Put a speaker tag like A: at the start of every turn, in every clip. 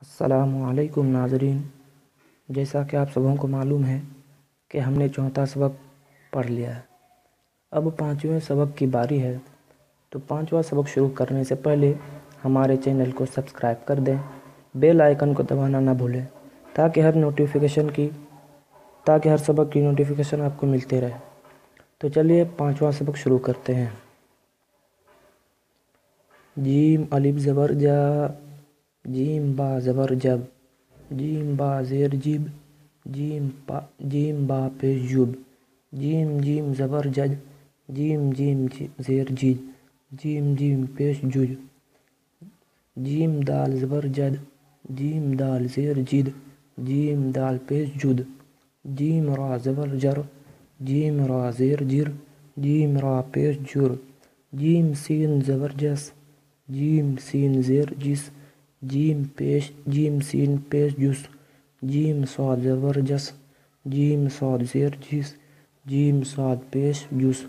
A: السلام علیکم ناظرین، جیسا کہ آپ سبوں کو معلوم ہے کہ ہم نے چوتھا سبق پڑھ لیا ہے۔ اب پانچویں سبق کی باری ہے، تو پانچواں سبق شروع کرنے سے پہلے ہمارے چینل کو سبسکرائب کر دیں، بیل آئیکن کو دبانا نہ بھولیں تاکہ ہر سبق کی نوٹیفیکیشن آپ کو ملتے رہے۔ تو چلیے پانچواں سبق شروع کرتے ہیں۔ جیم الف زبر جا، جیم با زبر جب، جیم با زیر جب، جیم با پیش جب، جیم زبر جد، جیم زیر جد، جیم پیش جج، جیم دال زبر جد، جیم دال زیر جد، جیم دال پیش جد، جیم را زبر جر، جیم را زیر جر، جیم را پیش جر، جیم سین زبر جس، جیم سین زیر جس، جیم سین پیش جس، جیم صاد زبر جس، جیم صاد زیر جس، جیم صاد پیش جس،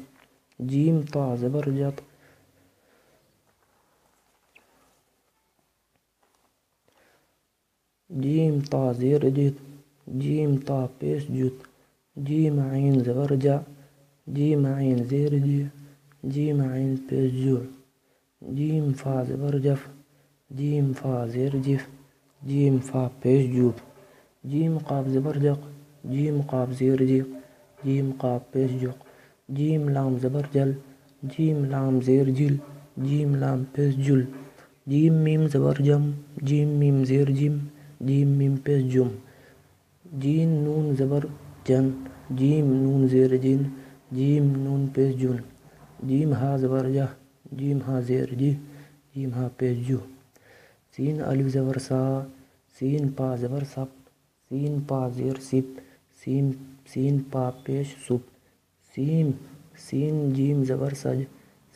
A: جیم تا زبر جت، جیم تا زیر جت، جیم تا پیش جت، جیم عین زبر جا، جیم عین زیر جی، جیم عین پیش جر، جیم فا زبر جف، جیم فا زیر جف، جیم فا پیش جوب، جیم قاف زبر جق، جیم قاف زیر جق، جیم قاف پیش جق، جیم لام زبر جل، جیم لام زیر جل، جیم لام پیش جل، جیم میم زبر جم، جیم میم زیر جم، جیم میم پیش جم، جیم نون زبر جن، جیم نون زیر جن، جیم نون پیش جن، جیم ہا زبر جہ، جیم ہا زیر جہ، جیم ہا پیش جو، سین الف زبر سا، سین پا زبر سپ، سین پا زیر سپ، سین پا پیش سپ، سین جیم زبر سج،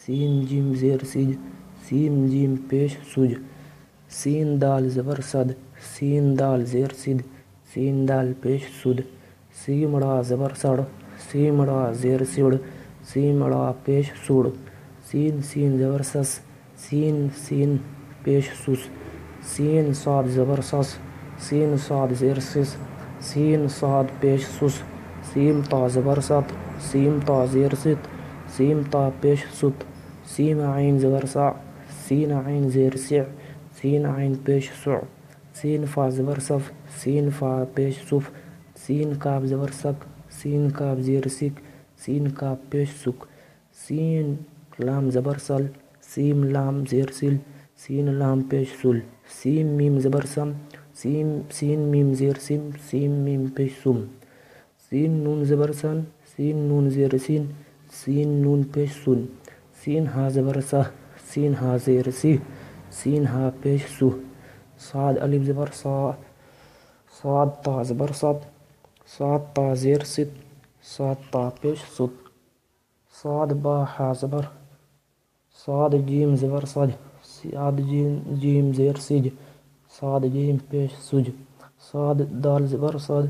A: سین جیم زیر سج، سین جیم پیش سج، سین دال زبر سد، سین دال زیر سد، سین دال پیش سد، سیم را زبر سڑ، سیم را زیر سڑ، سیم را پیش سڑ، سین زبر سس، سین پیش سس، سین صاد زبر سس، سین صاد زیر سس، سین صاد پیش سس، سیم تا زبر ست، سیم تا زیر ست، سیم تا پیش ست، سیم عین زبر سع، سین عین زیر سع، سین عین پیش سع، سین فا زبر صف، سین فا پیش صف، سین کاف زبر سک، سین کاف زیر سک، سین کاف پیش سک، سین لام زبر سل، سین لام زیر سل، سین لام پیش سل، سین میم زبر سم، سین میم زیر سم، سین میم پیش سم، سین نون زبر سن، سین نون زیر سین، سین نون پیش سن، سین ہا زبر سہ، سین ہا زیر سی، سین ہا پیش سو، صاد الف زبر سا، صاد تا زبر ست، صاد تا زیر ست، صاد تا پیش ست، صاد با ہا زبر، صاد جیم زبر سج، صاد جیم زیر سج، صاد جیم پیش سج، صاد دال زبر صد،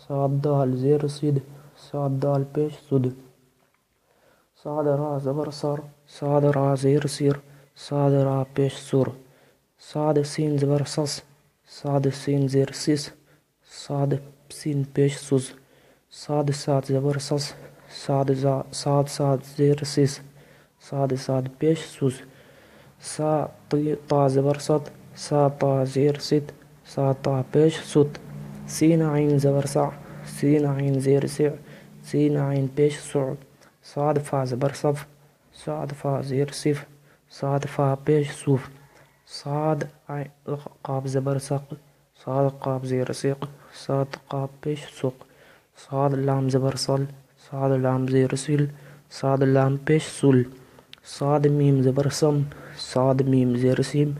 A: صاد دال زیر سد، صاد دال پیش سد، صاد را زبر سر، صاد را زیر سر، صاد را پیش سر، صاد سین زبر سس، صاد سین زیر سس، صاد سین پیش سس، صاد ساد زبر سس، صاد زیر سس، صاد پیش سس، سا تا زبر ست، سا تا زیر ست، سا تا پیش ست، سین عین زبر سع، سین عین زیر سع، سین عین پیش سع، صاد فا زبر صف، صاد فا زیر صف، صاد فا پیش صف، صاد قاف زبر سق، صاد قاف زیر سق، صاد قاف پیش سق، صاد لام زبر سل، صاد لام زیر سل، صاد لام پیش سل، صاد میم زبر سم، صاد میم زیر سم،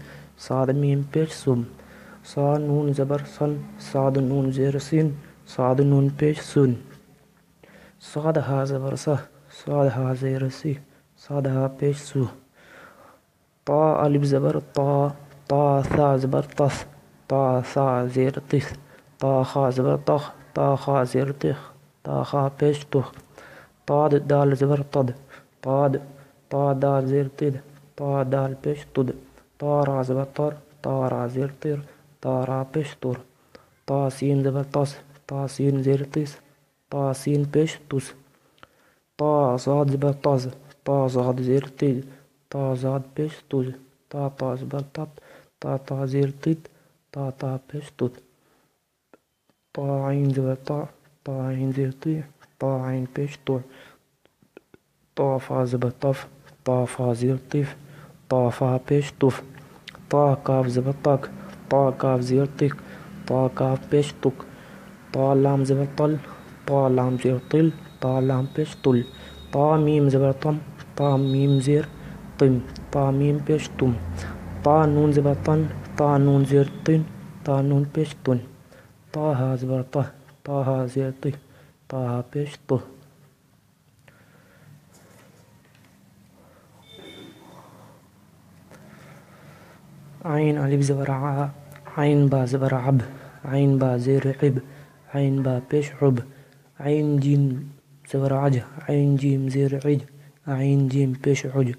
A: صاد میم پیش سم، صاد نون زبر سن، صاد نون زیر سن، صاد نون پیش سن، صاد ہا زبر سہ، صاد ہا زیر سی، صاد ہا پیش سو، طا الف زبر طا، طا ثا زبر تث، طا ثا زیر تث، طا خا زبر تخ، طا خا زیر تخ، طا خا پیش تخ، طاد دال زبر تد، طا دال زیر تد، طا دال پیش تد، طا را زبر تر، طا را زیر تر، تا را پیش تور تا سین زبر تس تا سین زیر تیس تا سین پیش توس تا صاد زبر تز تا صاد زیر تیز تا صاد پیش توز تا زبر تت تا زیر تیت تا پیش توت تا عین زبر تا عین زیر تی تا عین پیش تو تا فا زبر تف تا فا زیر تیف تا فا پیش توف تا کاف زبر تک تا کاف زیر تک تا کاف پیش تک تا لام زبر تل تا لام زیر تل تا لام پیش تل تا میم زبر تم تا میم زیر تم تا میم پیش تم تا نون زبر تن تا نون زیر تن تا نون پیش تن تا ہا زبر تہ تا ہا زیر تہ تا ہا پیش تو عین الف زبر ع عین با زبر عب عین با زیر عب عین با پیش عب عین جیم زبر عج عین جیم زیر عج عین جیم پیش عج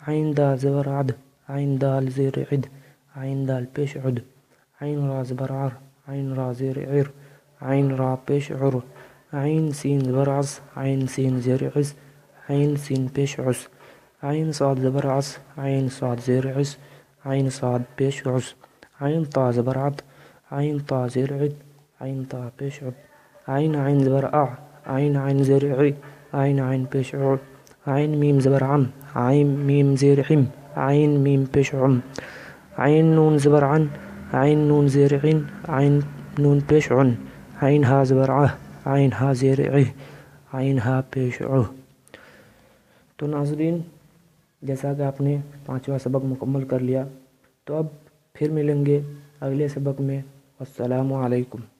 A: عین دال زبر عد عین دال زیر عد عین دال پیش عد عین را زبر عر عین را زیر عر عین را پیش عر عین سین زبر عس عین سین زیر عس عین سین پیش عس عین صاد زبر عس عین صاد زیر عس عین صاد پیش عس عین تا زبر عد عین تا زیر عد عین تا پیش عد عین عین زبر ع عین عین زیر عی عین عین پیش عر عین میم زبر عم عین میم زیر عم عین میم پیش عم عین نون زبر عن عین نون زیر عین عین نون پیش عن عین ہا زبر ع عین ہا زیر عہ عین ہا پیش عہ تو ناظرین جیسا کہ آپ نے 5واں سبق مکمل کر لیا تو اب پھر ملیں گے اگلے سبق میں. السلام علیکم.